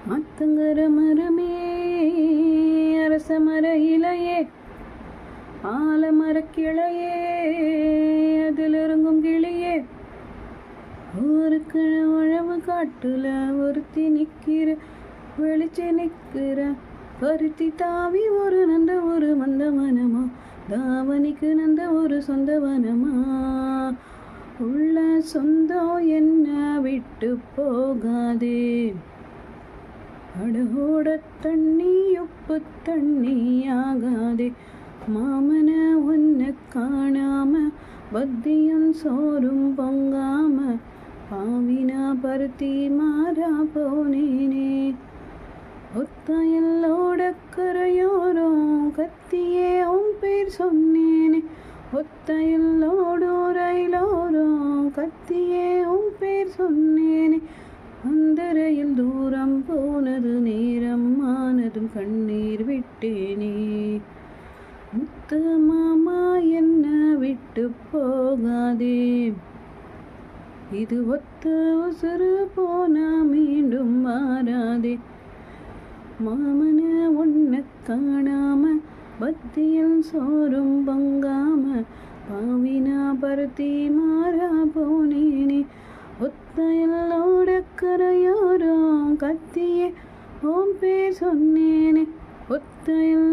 ஆத்தங்கர மரமே அரச மர இலையே ஆலமரக்கிளையே அதில் இறங்கும் கிளியே ஒரு உழவு காட்டுல ஒருத்தி நிற்கிற வெளிச்சு நிற்கிற பருத்தி தாவி ஒரு நந்த ஒரு மந்தவனமா தாவணிக்கு நந்த ஒரு சொந்தவனமா உள்ள சொந்தம் என்ன விட்டு போகாதே அடகோட தண்ணி உப்பு தண்ணி ஆகாதே மாமன ஒன்ன காணாம பத்தியம் சோறும் பொங்காம பாவினா பருத்தி மாறா போனேனே ஒத்தையல்லோட கரையோரம் கத்தியே உன் பேர் சொன்னேனே ஒத்தையல்லோடு ரயிலோரம் கத்தியே உன் பேர் சொன்னேனே அந்தரையில் தூரம் போனது நேரம் ஆனதும் கண்ணீர் விட்டேனே முத்து மாமா என்ன விட்டு போகாதே இது ஒத்த உசுறு போனா மீண்டும் மாறாதே மாமன ஒன்ன காணாம பத்தியில் சோறும் பங்காம பாவினா பருத்தி மாறா போனேனே ஒத்தையல்லோட கரையோரம் கத்தியே ஓம் பேர் சொன்னேனே ஒத்தையில்